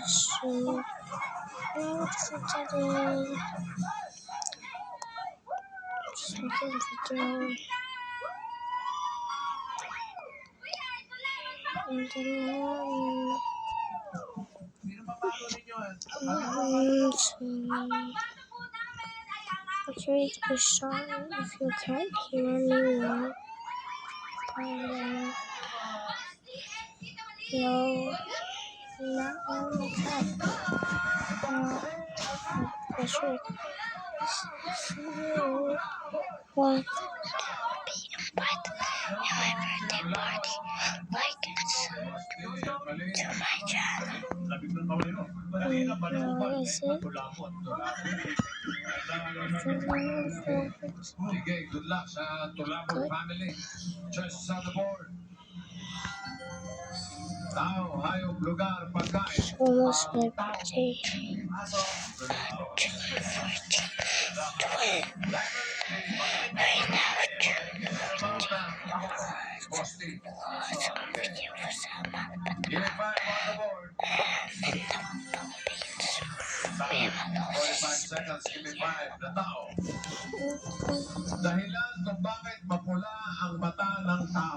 So, today, second video, and then okay, to sorry if you can't hear me well. No, not only because you want to be invited in my birthday party, like to my channel. No, is it? Okay, good luck sa Tulapon family. Choices on the board. Tao, hayop, lugar, pagkain. It's almost my birthday. June 14th, 12. Right now, June 14th. Some video was about Give me 5 on the board. in the Philippines. We have a 45 seconds, give me 5. Na tao. Dahilan kung bakit mapula ang mata ng tao.